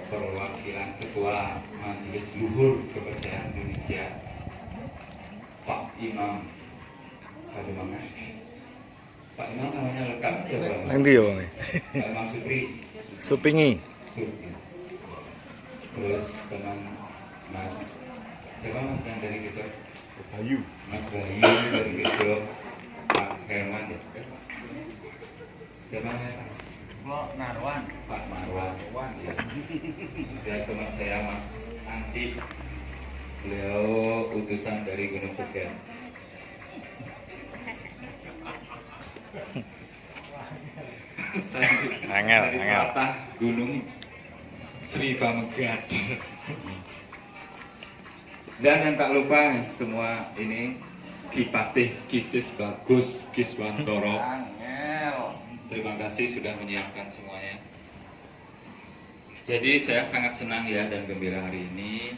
perwakilan Ketua Majelis Luhur Kepercayaan Indonesia, Pak Imam. Aduh banget. Pak Imam namanya lengkap siapa? Nanti ya Bang. Pak Imam Supri. Supingi. Supri. Terus teman Mas siapa Mas yang dari gitu? Bayu. Mas Bayu dari gitu. Pak Herman ya. Siapa namanya? Narwan. Pak Marwan ya. Dan teman saya Mas Andi, beliau utusan dari Gunung Tugen. Saya dari Patah Gunung Sri Pamegad. Dan yang tak lupa semua ini Kipatih Kisis Bagus Kiswantoro. Terima kasih sudah menyiapkan semuanya. Jadi saya sangat senang ya dan gembira hari ini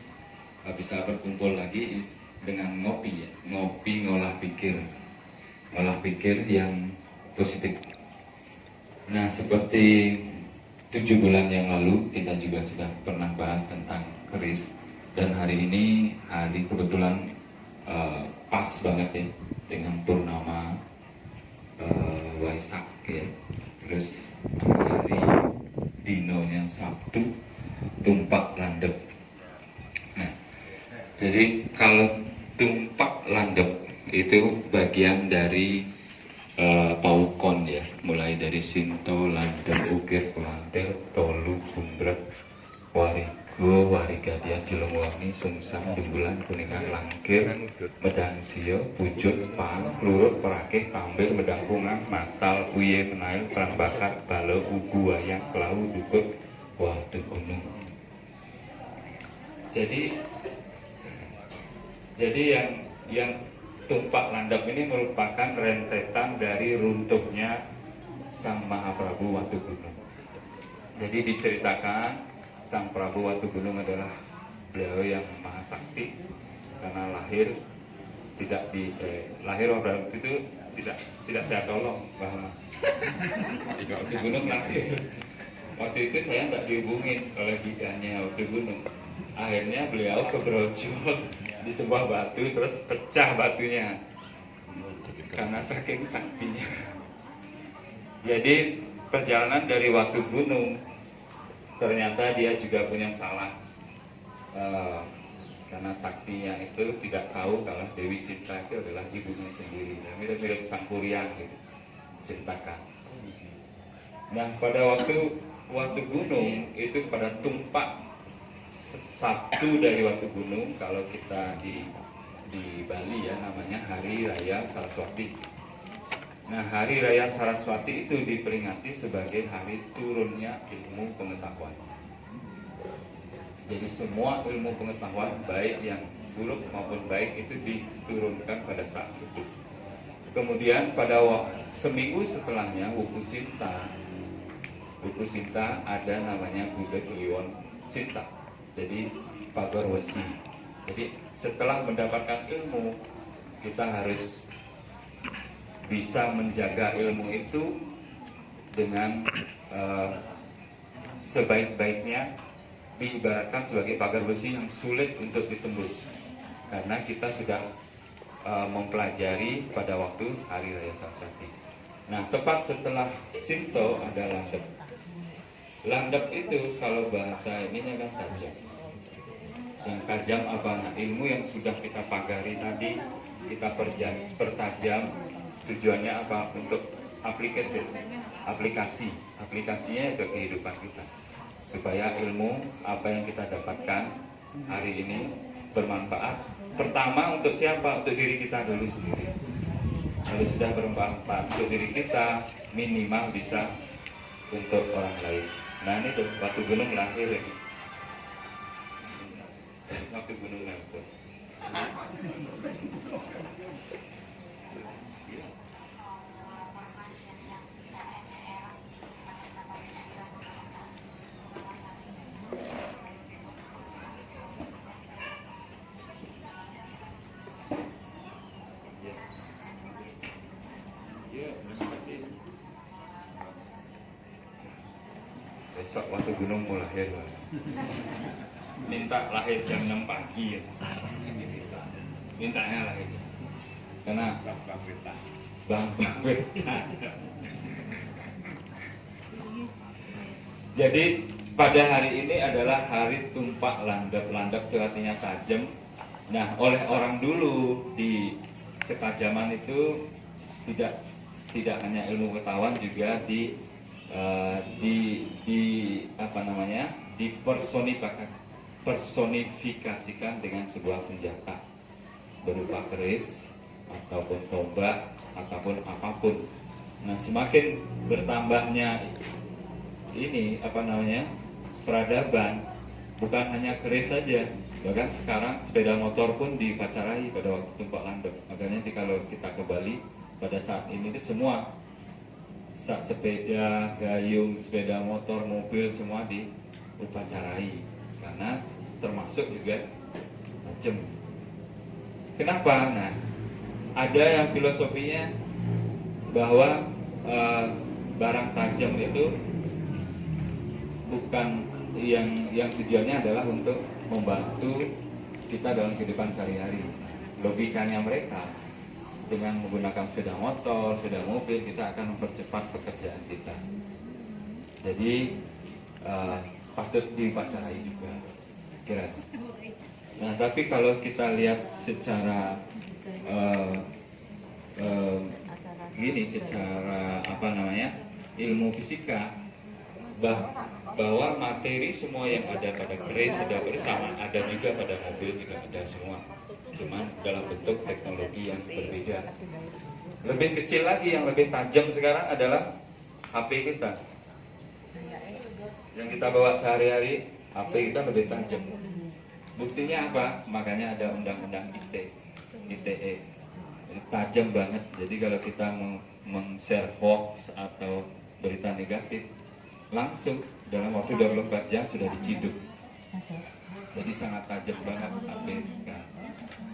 bisa berkumpul lagi dengan ngopi ya, ngopi ngolah pikir yang positif. Nah seperti 7 bulan yang lalu kita juga sudah pernah bahas tentang keris dan hari ini kebetulan pas banget ya dengan purnama Waisak ya, terus hari dinonya Sabtu tumpak landep. Nah, jadi kalau tumpak landep itu bagian dari paukon ya, mulai dari Sinto, Landep, Ukir, Pelantir, Tolu, Bumbret, Warigo, Warigadia, Kilongwangi, Sungsang, Jembulan, Kuningan, Langkir, Medang Sio, Pucuk, Pang, Lurut, Perakih, Pambil, Medang Pungang, Matal, Uye, Penail, Perang Bakat, Balo, Ugu, Wayang, Kelau, Dukut, Watu Gunung. Jadi yang tumpak landap ini merupakan rentetan dari runtuhnya Sang Mahaprabu Watu Gunung. Jadi diceritakan Sang Prabu Watu Gunung adalah beliau yang maha sakti karena lahir waktu itu tidak saya tolong bahwa Watu Gunung lahir. Waktu itu saya nggak dihubungin oleh bidannya Watu Gunung. Akhirnya beliau kebrojol di sebuah batu terus pecah batunya karena saking saktinya. Jadi perjalanan dari Watu Gunung ternyata dia juga punya salah karena saktinya itu tidak tahu kalau Dewi Sinta itu adalah ibunya sendiri, mirip-mirip Sang Kuryang gitu ceritakan. Nah pada waktu Watu Gunung itu pada tumpak Sabtu dari Watu Gunung, kalau kita di Bali ya namanya Hari Raya Saraswati. Nah Hari Raya Saraswati itu diperingati sebagai hari turunnya ilmu pengetahuan. Jadi semua ilmu pengetahuan baik yang buruk maupun baik itu diturunkan pada saat itu. Kemudian pada seminggu setelahnya Wuku Sinta ada namanya Buddha Kliwon Sinta. Jadi pagar wesi. Jadi setelah mendapatkan ilmu kita harus bisa menjaga ilmu itu dengan sebaik-baiknya, diibaratkan sebagai pagar besi yang sulit untuk ditembus karena kita sudah mempelajari pada waktu Hari Raya Saraswati. Nah tepat setelah Sinto ada Landep. Landep itu kalau bahasa ininya kan tajam. Yang tajam apa? Nah, ilmu yang sudah kita pagari tadi kita pertajam. Tujuannya apa? Untuk aplikasinya ke kehidupan kita supaya ilmu apa yang kita dapatkan hari ini bermanfaat. Pertama untuk siapa? Untuk diri kita dulu sendiri. Kalau sudah bermanfaat untuk diri kita, minimal bisa untuk orang lain. Nah ini tuh Watu Gunung lahir ya. Watu Gunung lahir. besok waktu gunung mau lahir, minta lahir jam 6 pagi ya. Mintanya lahir karena bang jadi pada hari ini adalah hari tumpak landep. Landep itu artinya tajam. Nah, oleh orang dulu di ketajaman itu tidak hanya ilmu pengetahuan, juga dipersonifikasikan dengan sebuah senjata berupa keris ataupun tombak ataupun apapun. Nah, semakin bertambahnya ini peradaban, bukan hanya keris saja, bahkan sekarang sepeda motor pun dipacarai pada waktu tumpak landep. Makanya kalau kita ke Bali pada saat ini semua sepeda, gayung, sepeda motor, mobil semua diupacarai karena termasuk juga tajam. Kenapa? Nah, ada yang filosofinya bahwa barang tajam itu bukan yang tujuannya adalah untuk membantu kita dalam kehidupan sehari-hari. Logikanya mereka, dengan menggunakan sepeda motor, sepeda mobil, kita akan mempercepat pekerjaan kita. Jadi patut dipacarai juga, kira. Nah, tapi kalau kita lihat secara secara ilmu fisika, bahwa materi semua yang ada pada keris sudah bersama, ada juga pada mobil, juga ada semua, cuman dalam bentuk teknologi yang berbeda. Lebih kecil lagi, yang lebih tajam sekarang adalah HP kita yang kita bawa sehari-hari. HP kita lebih tajam. Buktinya apa? Makanya ada undang-undang ITE, tajam banget. Jadi kalau kita meng-share hoax atau berita negatif, langsung dalam waktu 24 jam sudah diciduk. Jadi sangat tajam banget HP sekarang,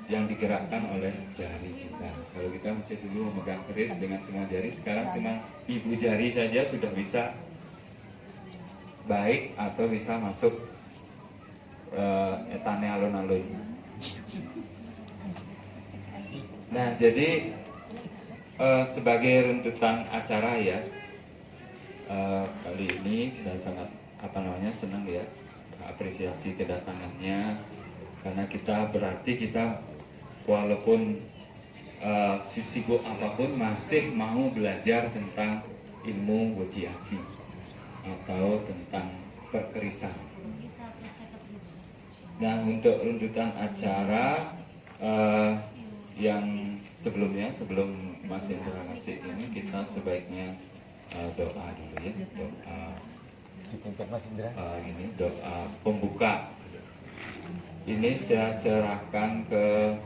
yang digerakkan oleh jari kita. Kalau kita masih dulu memegang keris dengan semua jari, sekarang cuma ibu jari saja sudah bisa baik atau bisa masuk etane alun-alun. Nah, jadi sebagai runtutan acara ya, kali ini saya sangat senang ya, apresiasi kedatangannya, karena berarti kita walaupun sibuk apapun masih mau belajar tentang ilmu wojiasi atau tentang perkerisan. Nah, untuk runtutan acara yang sebelumnya, sebelum Mas Indra ngasih ini, kita sebaiknya doa dulu ya, doa pembuka. Ini saya serahkan ke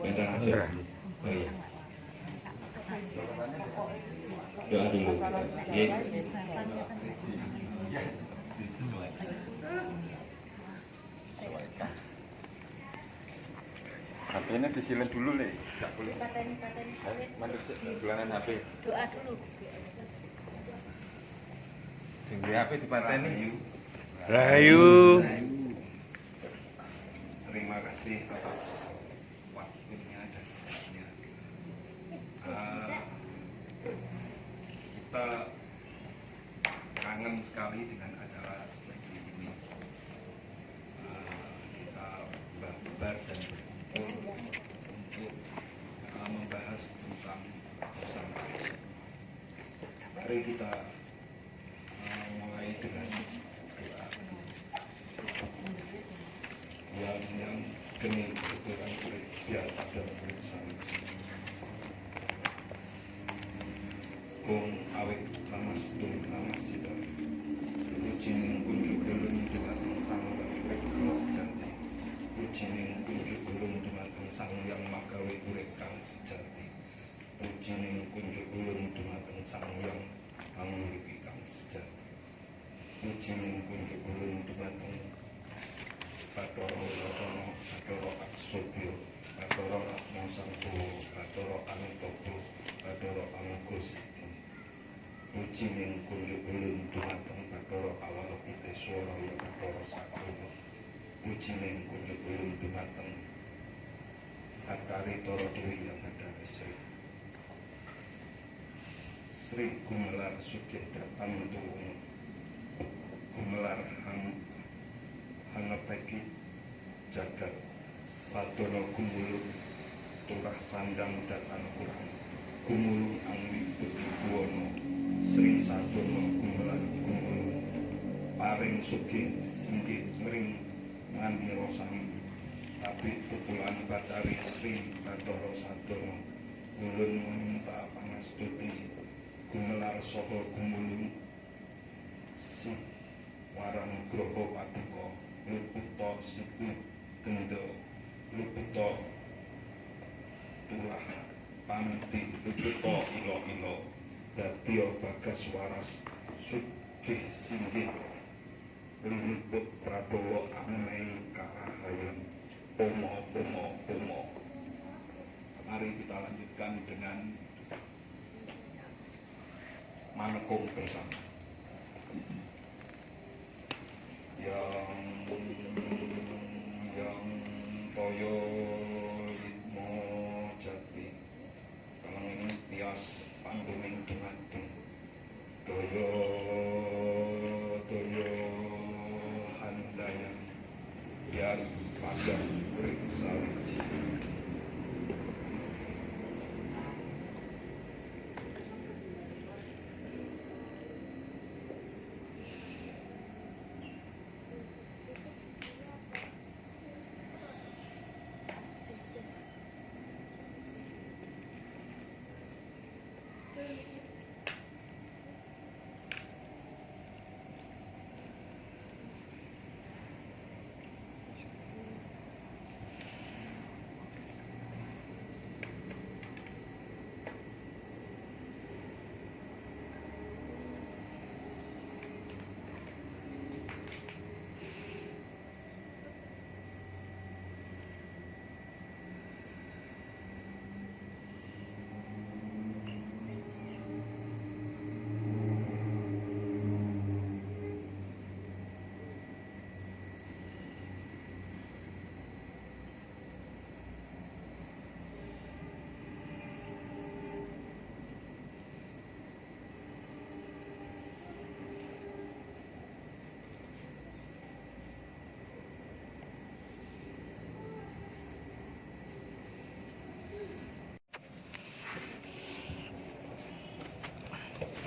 Bendera Nasib. Oh iya, doa dulu ya. HP-nya disilent dulu, Le. Enggak boleh. Mandek dolanan HP. Doa dulu. Sing HP dipateni. Rahayu. Terima kasih atas waktunya dan doanya. Kita kangen sekali dengan acara seperti ini. Kita barbar dan berkumpul untuk membahas tentang bersama. Mari kita mulai dengan doa. Yang geni kebetulan biar pada bersama sini. Kung awet namas tum namas sida. Ujining kunjuk ulun dumateng sang yang sejati. Ujining kunjuk ulun dumateng sang yang magawe urip kang sejati. Ujining kunjuk ulun dumateng sang yang manguripi kang sejati. Ujining kunjuk ulun dumateng Bathara Wacana, Bathara Aksodya, Bathara Atmasangko, Bathara Anutapa, Bathara Anggosidhi. Wijining kunjuk ulun dumateng Bathara Kawala Piteswara ya Bathara Sakrama. Wijining kunjuk ulun dumateng Bathari Tara Dewi ya Bathari Sri. Sri Gumelar sugih datang tuwung. Gumelar hangepeki jagat sadono gumulung turah sandang datang kurang. Gumulung angwi putri buwono Sri sadono gumelar gumulung paring sugih singgih ngring ngandira sami. Tapi pukulan Bathari Sri Bathara Sadono ulun minta pangastuti Gumelar saha gumulung si warang graha paduka luputa siku denda luputa tulah pamiti luputa ilo-ilo dadya bagas waras sugih singgih liliput Prabowo amei karahayan pomo. Mari kita lanjutkan dengan manekung bersama. Yang toyo litmo jati kelenging tias pangguning dumadi toyo handayan biar pagar urip sawiji.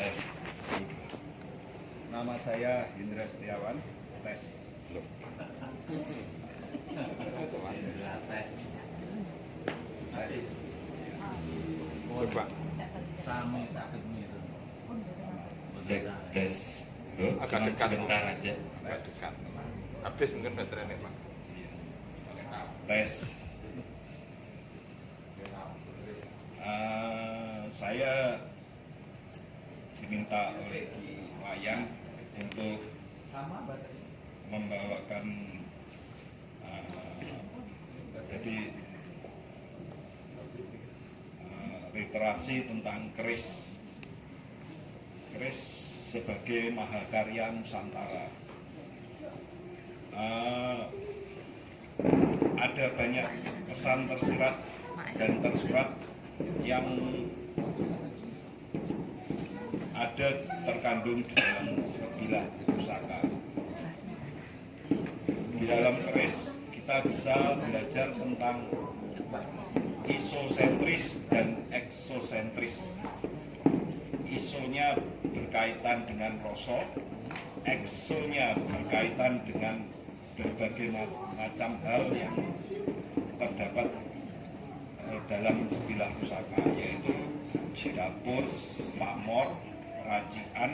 Tes. Nama saya Indra Setiawan. Tes. Belum. Tes. Coba. Tes. Agak dekat. Sebentar aja. Agak dekat. Habis mungkin baterainya Pak. Tes. Saya diminta oleh Ki Wayang untuk membawakan jadi literasi tentang keris sebagai mahakarya Nusantara. Ada banyak pesan tersirat dan tersurat yang ada terkandung di dalam sebilah pusaka. Di dalam keris kita bisa belajar tentang isosentris dan eksosentris. Isonya berkaitan dengan rasa, eksonya berkaitan dengan berbagai macam hal yang terdapat dalam sebilah pusaka, yaitu dapur, pamor, racikan,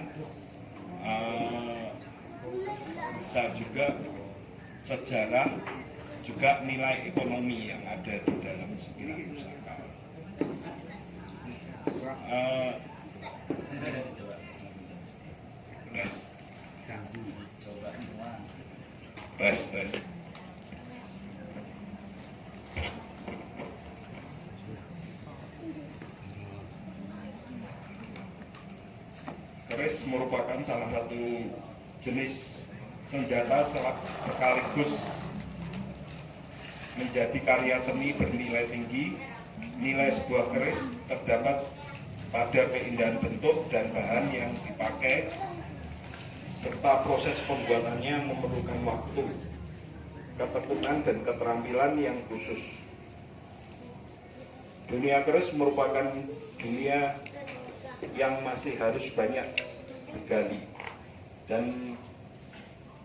bisa juga sejarah, juga nilai ekonomi yang ada di dalam sebilah pusaka. Tes. keris merupakan salah satu jenis senjata sekaligus menjadi karya seni bernilai tinggi. Nilai sebuah keris terdapat pada keindahan bentuk dan bahan yang dipakai, serta proses pembuatannya memerlukan waktu, ketekunan, dan keterampilan yang khusus. Dunia keris merupakan dunia yang masih harus banyak digali dan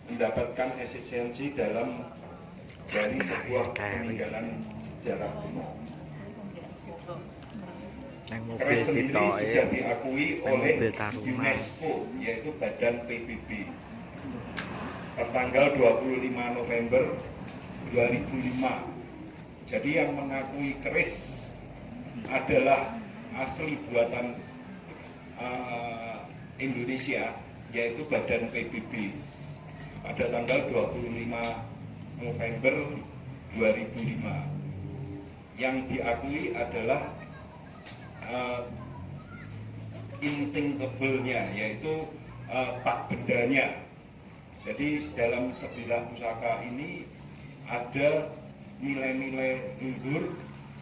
mendapatkan esensi dari sebuah peninggalan sejarah kuno. Keris sendiri sudah diakui oleh UNESCO, yaitu Badan PBB, tertanggal 25 November 2005. Jadi yang mengakui keris adalah asli buatan Indonesia, yaitu Badan PBB, pada tanggal 25 November 2005. Yang diakui adalah inting-tebelnya, yaitu tak bendanya. Jadi dalam sebilah pusaka ini ada nilai-nilai luhur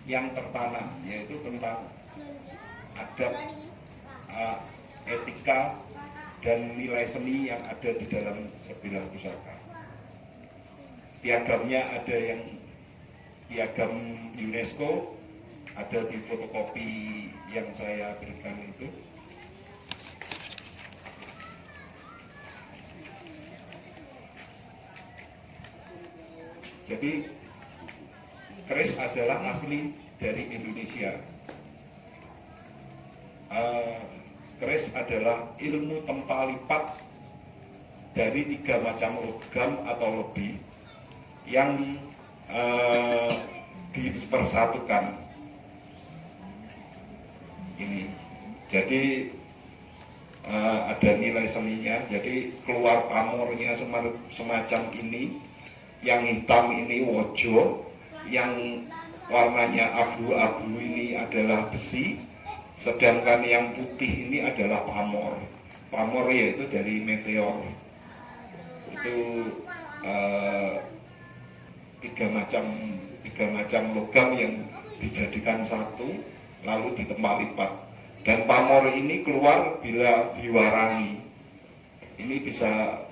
yang tertanam, yaitu tentang adab, etika, dan nilai seni yang ada di dalam sebilah pusaka. Piagamnya ada yang piagam UNESCO, ada di fotokopi yang saya berikan itu. Jadi keris adalah asli dari Indonesia. Keris adalah ilmu tempa lipat dari 3 macam logam atau lebih yang dipersatukan. Ini jadi ada nilai seninya, jadi keluar pamornya semacam ini. Yang hitam ini wojo, yang warnanya abu-abu ini adalah besi, sedangkan yang putih ini adalah pamor. Pamor yaitu dari meteor. Itu 3 macam logam yang dijadikan satu lalu ditempa lipat, dan pamor ini keluar bila diwarangi. Ini bisa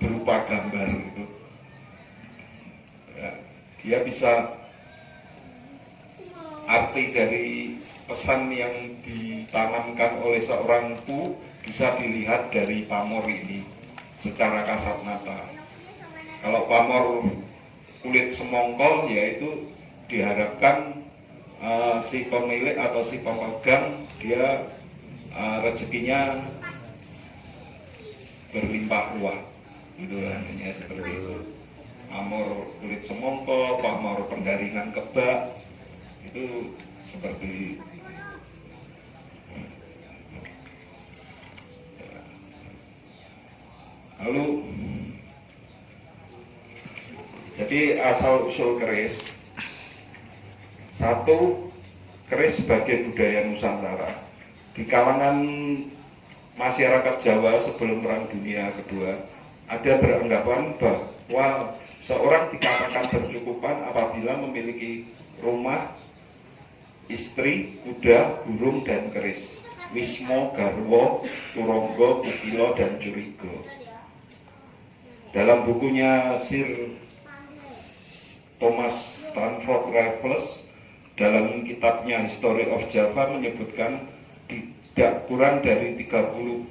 berupa gambar gitu. Ya, dia bisa arti dari pesan yang ditanamkan oleh seorang itu bisa dilihat dari pamor ini secara kasat mata. Kalau pamor kulit semongkol, yaitu diharapkan si pemilik atau si pemegang dia rezekinya berlimpah ruah, gitu namanya, seperti itu. Pamor kulit semongkol, pamor pendaringan kebak, itu seperti lalu. Jadi asal usul keris, satu, keris sebagai budaya Nusantara. Di kalangan masyarakat Jawa sebelum Perang Dunia Kedua, ada beranggapan bahwa seorang dikatakan bercukupan apabila memiliki rumah, istri, kuda, burung, dan keris. Wismo, garwo, turonggo, kukilo, dan curigo. Dalam bukunya Sir Thomas Stanford Raffles dalam kitabnya History of Java menyebutkan tidak kurang dari 30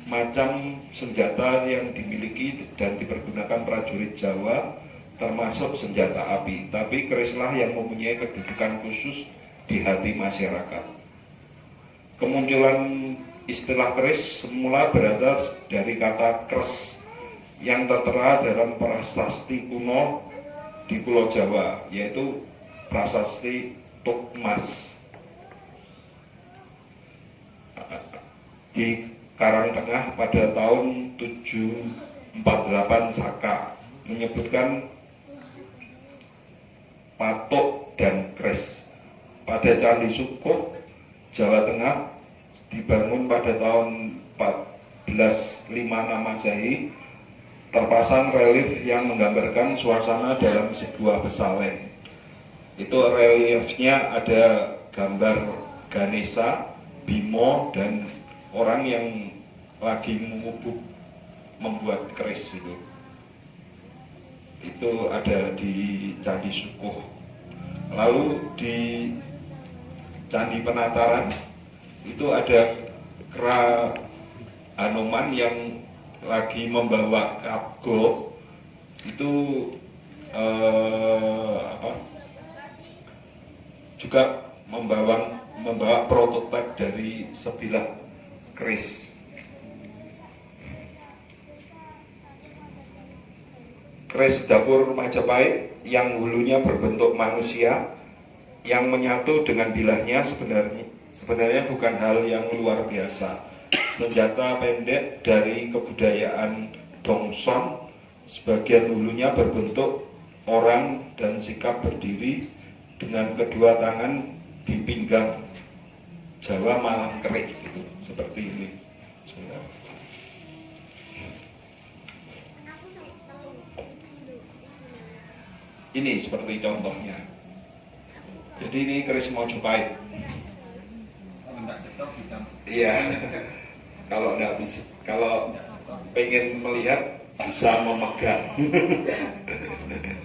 macam senjata yang dimiliki dan dipergunakan prajurit Jawa, termasuk senjata api. Tapi kerislah yang mempunyai kedudukan khusus di hati masyarakat. Kemunculan istilah keris semula berasal dari kata kres yang tertera dalam prasasti kuno di Pulau Jawa, yaitu prasasti Tukmas. Di Karangtengah pada tahun 748 Saka menyebutkan patok dan kres. Pada Candi Sukup, Jawa Tengah dibangun pada tahun 1456 Masehi, terpasang relief yang menggambarkan suasana dalam sebuah pesaleng. Itu reliefnya ada gambar Ganesha, Bimo, dan orang yang lagi membuat keris itu. Itu ada di Candi Sukuh. Lalu di Candi Penataran itu ada Kera Hanuman yang lagi membawa kapgo. Itu juga membawa prototipe dari sebilah keris. Keris dapur Majapahit yang hulunya berbentuk manusia yang menyatu dengan bilahnya sebenarnya bukan hal yang luar biasa. Senjata pendek dari kebudayaan Dongson, sebagian hulunya berbentuk orang dan sikap berdiri dengan kedua tangan di pinggang, Jawa Malang kerik, gitu, seperti ini. Ini seperti contohnya. Jadi ini keris Mojopahit. Iya. Kalau nggak bisa, kalau pengen melihat bisa memegang.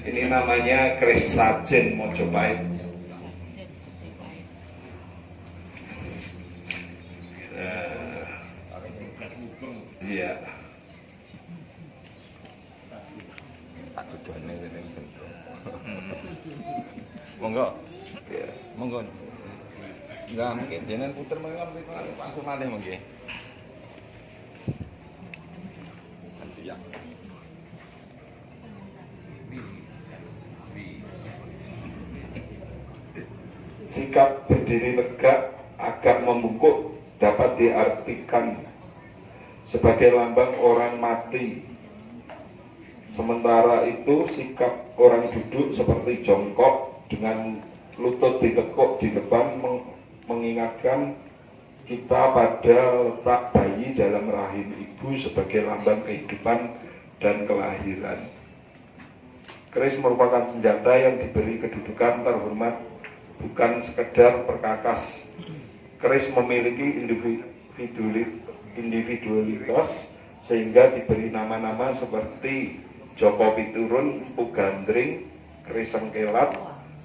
Ini namanya keris sajen Mojopahit. Iya. Tak tujuannya ini bentuk. Monggo. Ya. Monggo. Enggak mungkin jangan puter langsung malih mungkin. Ya. Sikap berdiri tegak agak membungkuk dapat diartikan sebagai lambang orang mati. Sementara itu sikap orang duduk seperti jongkok dengan lutut ditekuk di depan mengingatkan kita pada letak bayi dalam rahim ibu sebagai lambang kehidupan dan kelahiran. Keris merupakan senjata yang diberi kedudukan terhormat, bukan sekedar perkakas. Keris memiliki individualitas sehingga diberi nama-nama seperti Joko Piturun, Pugandring, keris Sengkelat,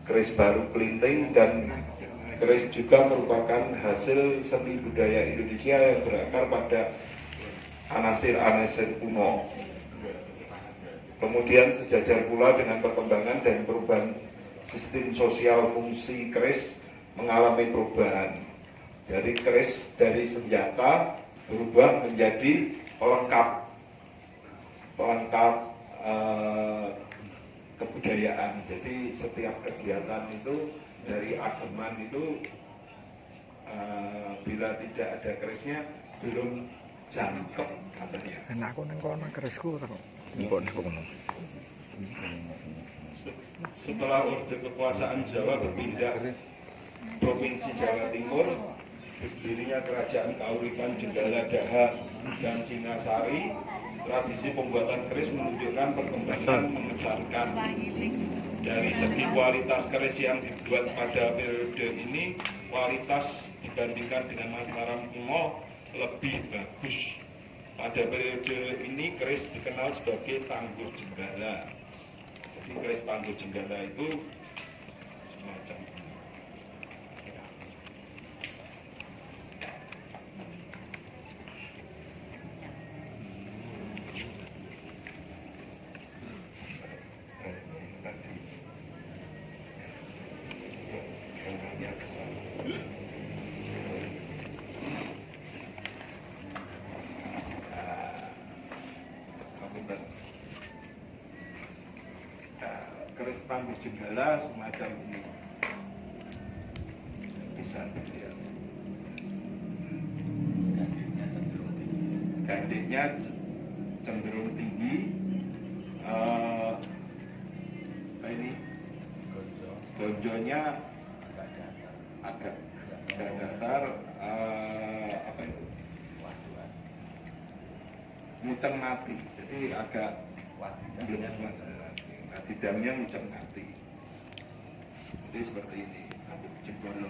keris Baru Kelinting, dan keris juga merupakan hasil seni budaya Indonesia yang berakar pada anasir-anasir kuno. Kemudian sejajar pula dengan perkembangan dan perubahan sistem sosial, fungsi keris mengalami perubahan. Jadi keris dari senjata berubah menjadi pelengkap kebudayaan. Jadi setiap kegiatan itu dari ageman itu bila tidak ada kerisnya belum jangkep katanya. Aku nang kono kerisku to. Setelah orde kekuasaan Jawa berpindah Provinsi Jawa Timur, berdirinya Kerajaan Kauripan Jenggala Daha dan Singasari, tradisi pembuatan keris menunjukkan perkembangan mengesankan. Dari segi kualitas keris yang dibuat pada periode ini, kualitas dibandingkan dengan Mataram kuno lebih bagus. Pada periode ini keris dikenal sebagai Tangguh Jenggala. Jadi keris Tangguh Jenggala itu semacam keris Tangguh Jenggala semacam ini. Bisa dilihat. Gandengnya cenderung tinggi. Ini gonjonya agak datar. mencermati, jadi agak belum nah, bidangnya mencermati. Jadi seperti ini, rambut jempol.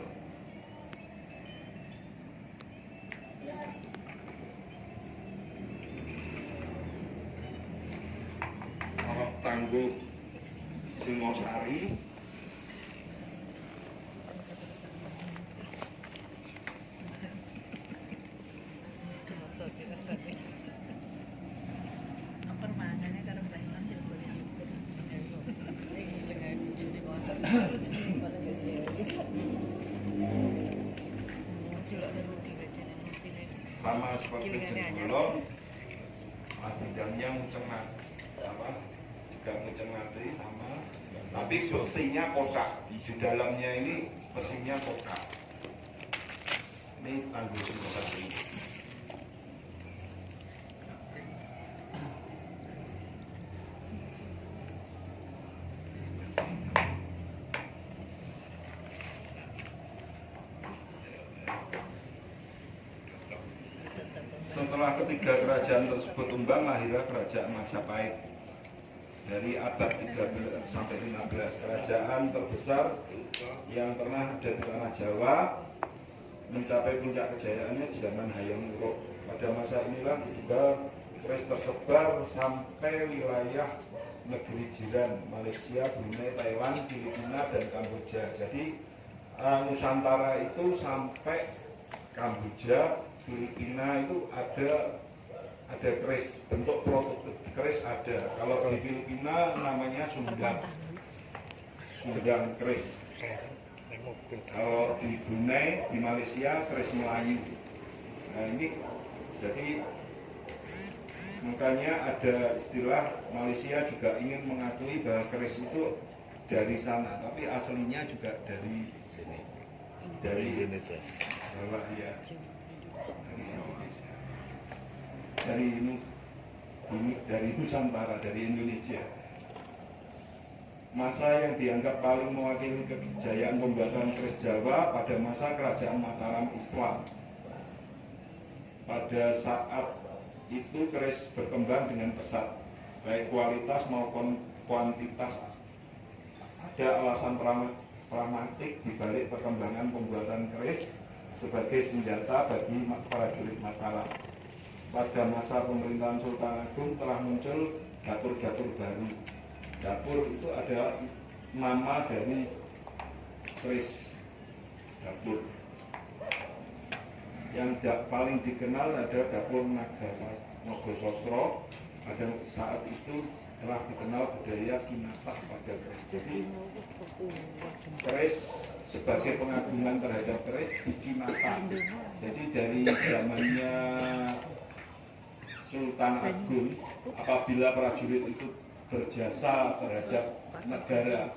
Kalau tangguh Singosari, sama seperti Jenggolo, bidangnya mencermati, juga mencermati sama, tapi besinya kotak, di dalamnya ini besinya kotak. Ini tangguh Singosari. Setelah ketiga kerajaan tersebut tumbang, lahirlah kerajaan Majapahit. Dari abad 13 sampai 15, kerajaan terbesar yang pernah ada di tanah Jawa, mencapai puncak kejayaannya di zaman Hayam Wuruk. Pada masa inilah juga keris tersebar sampai wilayah negeri jiran Malaysia, Brunei, Thailand, Filipina, dan Kamboja. Jadi Nusantara itu sampai Kamboja, Filipina itu ada keris, bentuk prototip keris ada. Kalau di Filipina namanya sundang keris. Kalau di Brunei, di Malaysia keris Melayu. Nah ini jadi makanya ada istilah Malaysia juga ingin mengakui bahwa keris itu dari sana, tapi aslinya juga dari sini, dari Indonesia. Ya. Dari Nusantara, dari Indonesia. Masa yang dianggap paling mewakili kejayaan pembuatan keris Jawa pada masa kerajaan Mataram Islam. Pada saat itu keris berkembang dengan pesat, baik kualitas maupun kuantitas. Ada alasan pragmatik di balik perkembangan pembuatan keris sebagai senjata bagi prajurit Mataram. Pada masa pemerintahan Sultan Agung telah muncul dapur-dapur baru. Dapur itu adalah nama dari keris dapur. Yang paling dikenal adalah dapur Nagososro. Pada saat itu telah dikenal budaya kinatah pada keris. Jadi keris sebagai pengagungan terhadap keris dikinatah. Jadi dari zamannya Sultan Agung, apabila prajurit itu berjasa terhadap negara,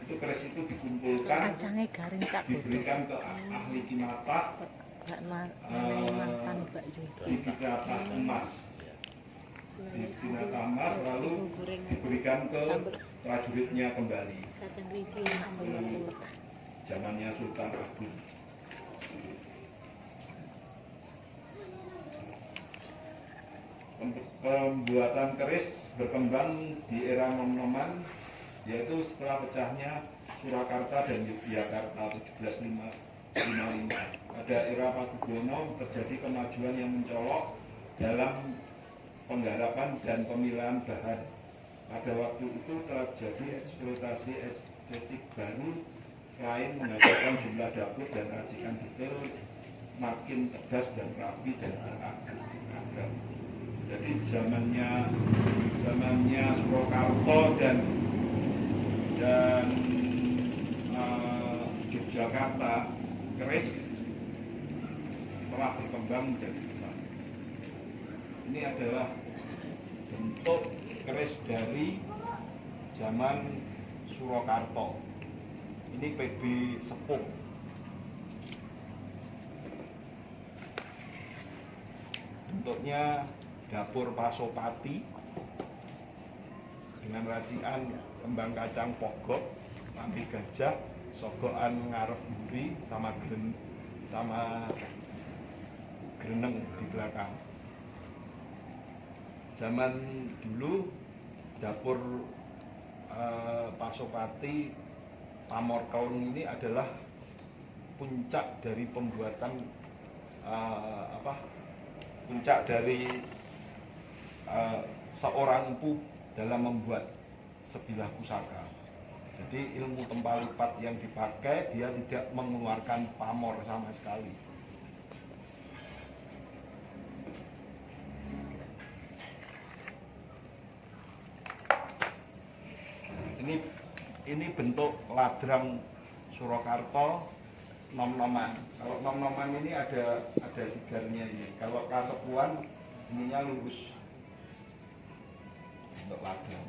itu keris itu dikumpulkan, diberikan ke ahli kinatah, di kinatah emas, lalu diberikan ke prajuritnya kembali. Zamannya Sultan Agung. Pembuatan keris berkembang di era Nom-Noman, yaitu setelah pecahnya Surakarta dan Yogyakarta 1755. Pada era Pakubono terjadi kemajuan yang mencolok dalam penggarapan dan pemilihan bahan. Pada waktu itu terjadi eksploitasi estetik baru, lain menghasilkan jumlah dapur dan racikan detail makin tegas dan rapi dan beragam. Jadi zamannya Surakarta dan Yogyakarta, keris telah berkembang menjadi besar. Ini adalah bentuk keris dari zaman Surakarta. Ini PB sepuh. Bentuknya dapur Pasopati dengan racian kembang kacang pogok, lampi gajah, sogokan ngarep buri sama greneng di belakang. Zaman dulu dapur Pasopati Pamor Kaung ini adalah puncak dari pembuatan puncak dari seorang empu dalam membuat sebilah pusaka. Jadi ilmu tempal lipat yang dipakai dia tidak mengeluarkan pamor sama sekali. Ini bentuk ladrang Surakarta nom-noman. Kalau nom-noman ini ada sigarnya ini. Kalau kasepuan ininya lurus. Untuk ladrang.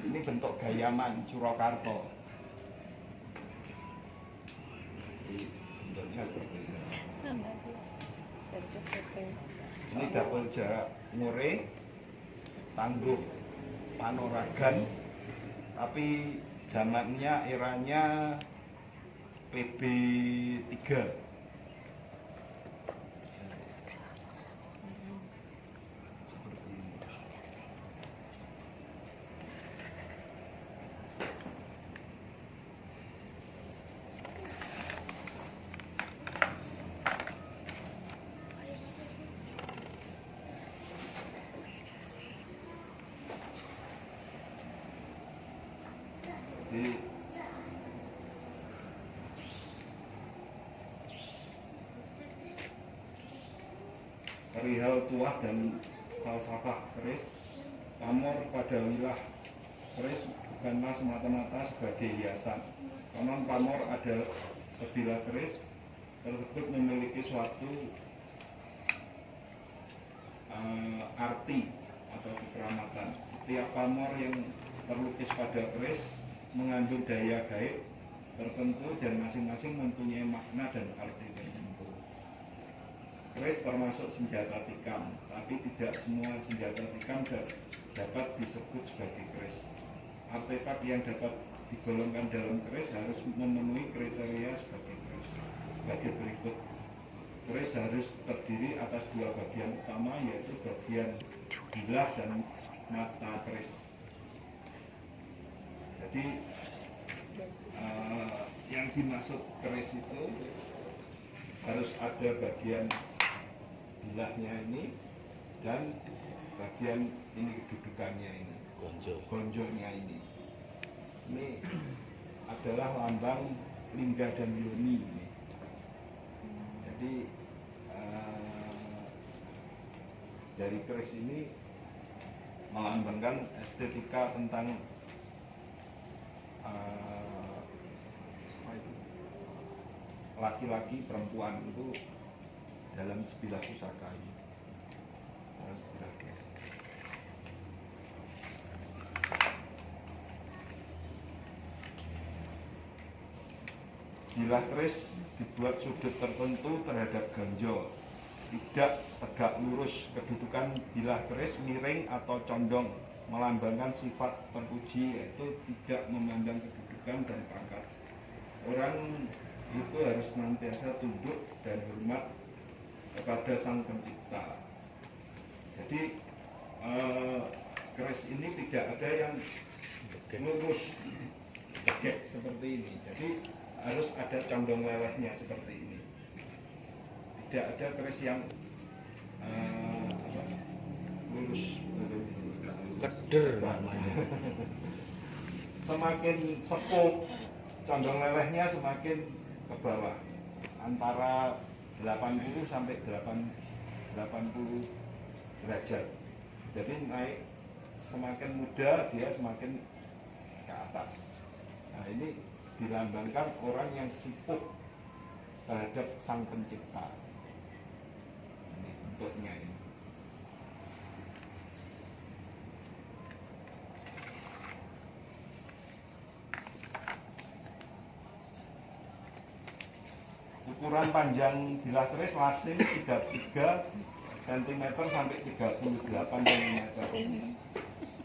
Ini bentuk gayaman Surakarta. Bentuknya seperti ini. Ini dapur jarak ngore, tangguh panoragan, tapi zamannya eranya PB 3. Jadi perihal tuah dan falsafah keris, pamor pada wilayah keris bukanlah semata-mata sebagai hiasan. Konon pamor ada sebilah keris tersebut memiliki suatu arti atau kekeramatan. Setiap pamor yang terlukis pada keris mengandung daya gaib tertentu dan masing-masing mempunyai makna dan arti tertentu. Keris termasuk senjata tikam, tapi tidak semua senjata tikam dapat disebut sebagai keris. Artefak yang dapat digolongkan dalam keris harus memenuhi kriteria sebagai keris. Sebagai berikut: keris harus terdiri atas dua bagian utama, yaitu bagian bilah dan mata keris. Jadi yang dimaksud keris itu harus ada bagian bilahnya ini dan bagian ini kedudukannya ini, gonjonya ini. Ini adalah lambang lingga dan yoni ini. Jadi dari keris ini melambangkan estetika tentang laki-laki perempuan itu dalam sebilah pusaka ini. Bilah keris dibuat sudut tertentu terhadap ganjol, tidak tegak lurus. Kedudukan bilah keris miring atau condong melambangkan sifat terpuji, yaitu tidak memandang kedudukan dan pangkat. Orang itu harus senantiasa tunduk dan hormat kepada Sang Pencipta. Jadi keris ini tidak ada yang lurus tegak seperti ini. Jadi harus ada condong lelehnya seperti ini. Tidak ada keris yang lurus. Keder namanya. Semakin sepuh condong lelehnya semakin ke bawah, antara 80 sampai 80 derajat. Jadi naik, semakin muda dia semakin ke atas. Nah, ini dilambangkan orang yang sibuk terhadap Sang Pencipta. Ini bentuknya ini. Ukuran panjang bilah keris lasing 33 cm sampai 38 cm.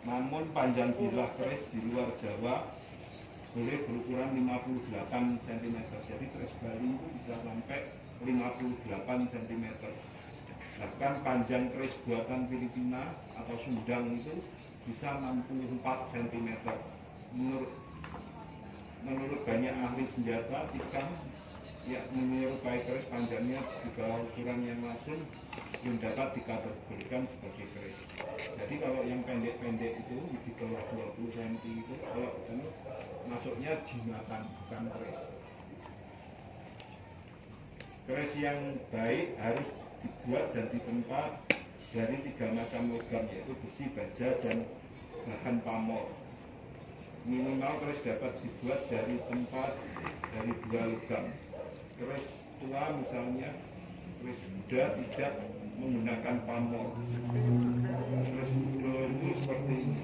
Namun panjang bilah keris di luar Jawa boleh berukuran 58 cm. Jadi keris Bali itu bisa sampai 58 cm. Bahkan panjang keris buatan Filipina atau Sundang itu bisa 64 cm. Menurut banyak ahli senjata tikam yang menyerupai keris panjangnya di bawah ukuran yang langsung belum dapat dikategorikan sebagai keris. Jadi kalau yang pendek-pendek itu di bawah 20 cm itu kalau itu masuknya jimatan, bukan keris. Keris yang baik harus dibuat dan ditempa dari 3 macam logam, yaitu besi, baja, dan bahan pamor. Minimal keris dapat dibuat dari tempat dari 2 logam. Keris tua misalnya keris Buddha tidak menggunakan pamor. Keris Buddha itu seperti ini.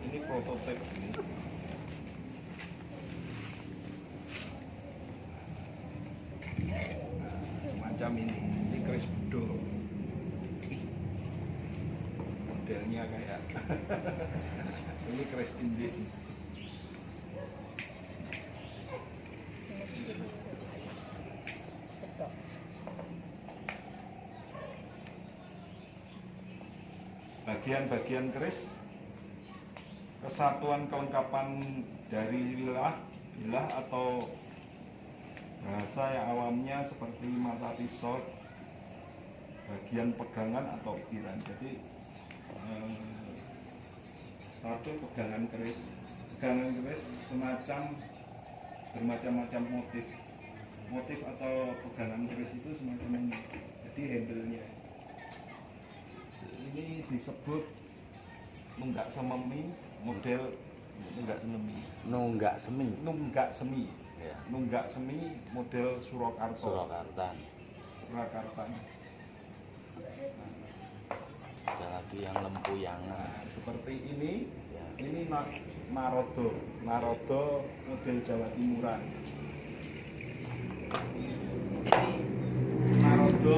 Ini prototipe ini. Semacam ini keris Buddha. Modelnya kayak ini keris Indik. Bagian-bagian keris, kesatuan kelengkapan dari wilah atau bahasa yang awamnya seperti mata pisau, bagian pegangan atau ukiran. Jadi satu pegangan keris semacam bermacam-macam motif atau pegangan keris itu semacam ini. Jadi handle-nya ini disebut nunggak sememi, model nunggak semi Ya. nunggak semi model Surakarta. Ada lagi yang lempuyangan. Nah, seperti ini. Ya. Ini Narodo model Jawa Timuran. Ini Narodo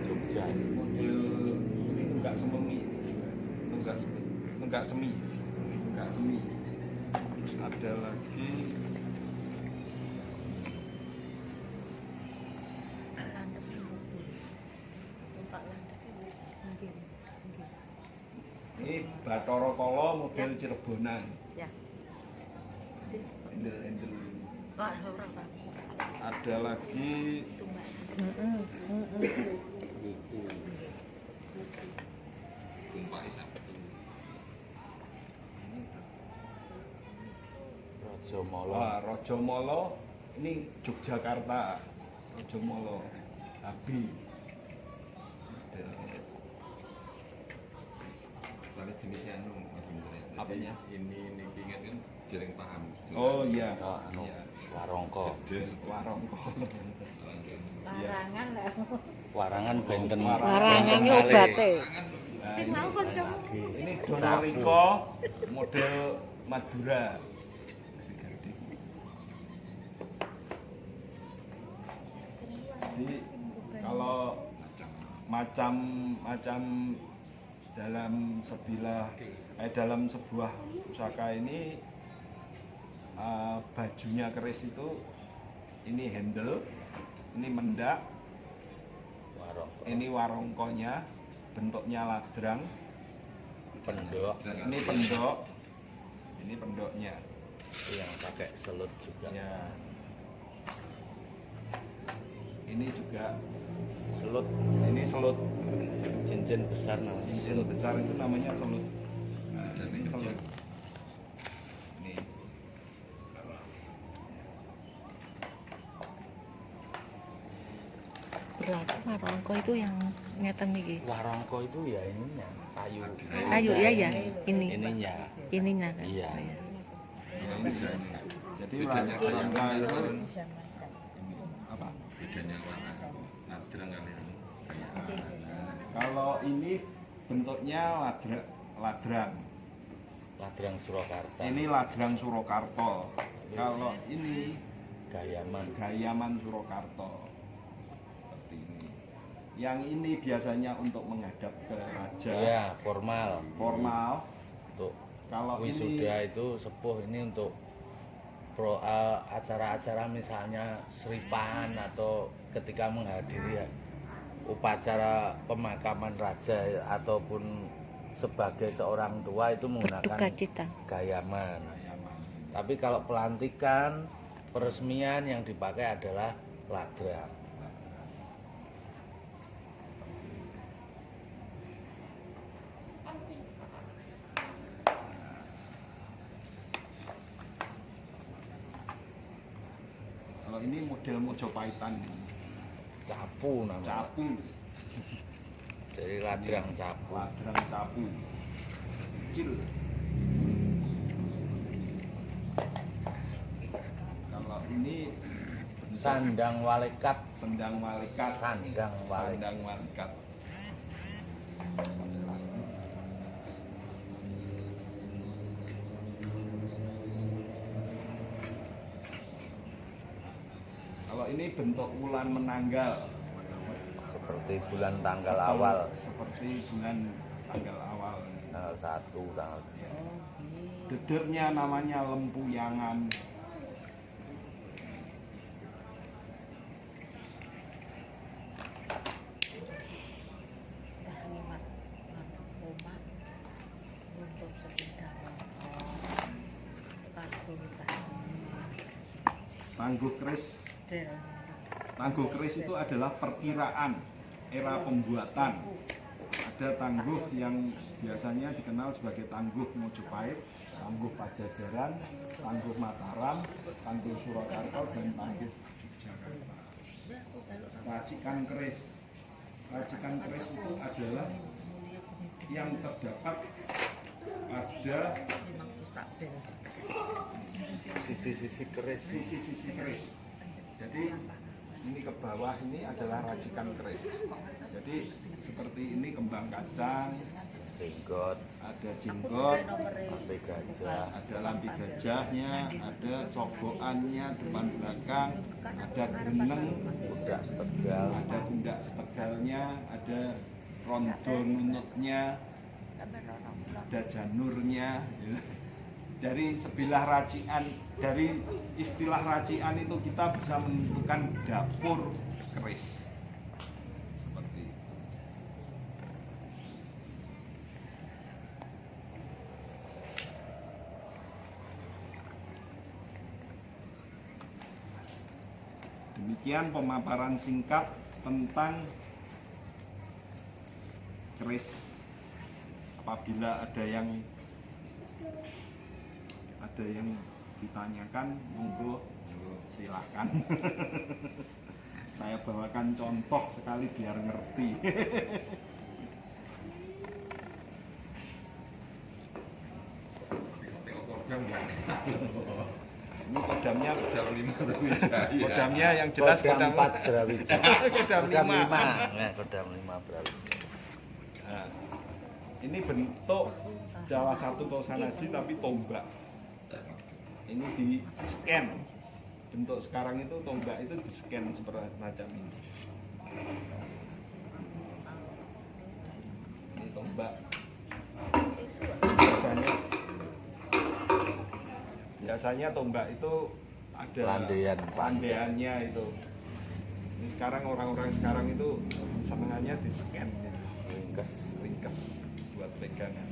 Jogja. model ini nunggak semi. Ada lagi ini Bathara Kala model Cirebonan. Ya. Handle. Wah, orang Pak. Ada lagi Tumpak isap. Rajamala. ini Yogyakarta. Rajamala Abi. Kalau jenisnya Mas Indra. Apanya? Ini ingat kan jarang paham. Oh iya. Iya. Warangka. Warangka. Larangan lah. Warangan benten. Larangan yo obate. Nah, Sing mau kancamu. ini Donariko model Madura. Jadi kalau macam dalam sebuah pusaka ini bajunya keris itu ini handle, ini mendak, Warangka. ini warongkonya, bentuknya ladrang, Pendok. ini pendoknya. Itu yang pakai selut juga. Ya. Ini juga Selut. ini selut. Cincin besar namanya. Cincin besar itu namanya selut. Nah, ini selut. Ini. Berarti warangka itu yang ngeten iki. Warangka itu ya ininya kayu. Kayu ya ya. Ini. Ininya. Ininya kan. Iya. Ya, ini. Jadi Bedanya warangka kayak itu kemarin. apa? Bedanya warna nadrang kali ini. Kalau ini bentuknya ladrang. Ladrang Surakarta. Ini Ladrang Surakarta. Kalau ini Gayaman Surakarta. Seperti ini. Yang ini biasanya untuk menghadap ke raja. Iya, formal. Formal. Untuk Kalau wisuda itu sepuh, ini untuk acara-acara misalnya seripan atau ketika menghadiri upacara pemakaman raja ataupun sebagai seorang tua itu menggunakan Berduka cita. gayaman. ini Tapi kalau pelantikan, peresmian yang dipakai adalah ladrang. Kalau ini model Mojopahitan, Capu namanya. capu, Jadi ladrang capu. Ladrang capu, kecil. Kalau ini Sandang walekat. sendang malaikat, Sandang walekat. sandang malaikat. Kalau ini bentuk wulan menanggal, Seperti bulan tanggal awal. seperti bulan tanggal awal. Tanggal 1, tanggal Dedernya namanya lempuyangan. Tangguh keris. Tangguh keris itu adalah perkiraan era pembuatan. Ada tangguh yang biasanya dikenal sebagai tangguh Mojopahit, tangguh Pajajaran, tangguh Mataram, tangguh Surakarta, dan tangguh Yogyakarta. Racikan keris. Racikan keris itu adalah yang terdapat pada sisi-sisi keris. sisi-sisi keris. Jadi ini ke bawah ini adalah racikan keris. Jadi seperti ini kembang kacang, Jenggot, ada jenggot, lambe gajah, ada lampi gajahnya, ada cogokannya depan belakang, ada greneng, budak setegal, ada pundak setegalnya, ada rondo nunutnya, ada janurnya. Dari sebilah racian, dari istilah racian itu kita bisa menentukan dapur keris. Seperti itu. Demikian pemaparan singkat tentang keris. Apabila ada yang ditanyakan, monggo silakan. Saya bawakan contoh sekali biar ngerti. Ini kodamnya Kodam 5 Brawijaya. kodamnya yang jelas kodam kodam 4 Brawijaya, kodam kodam 5. 5, nah, kodam 5 Brawijaya. Nah, ini bentuk Jawa satu Tosanaji tapi tombak. Ini di scan. Bentuk sekarang itu tombak itu di scan seperti macam ini. Ini tombak. Biasanya tombak itu ada landeannya itu. Ini sekarang orang-orang sekarang itu senengannya di scan gitu. Ringkes buat pegangan.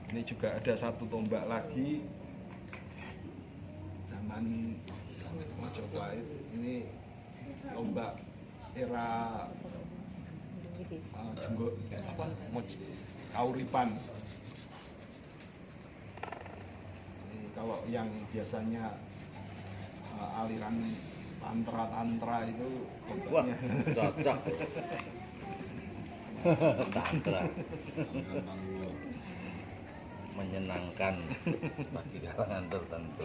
Ini juga ada satu tombak lagi zaman Majapahit. Ini tombak era Kauripan. Ini kalau yang biasanya aliran tantra itu Wah, tombaknya. cocok. Tantra. Menyenangkan bagi kalangan tertentu.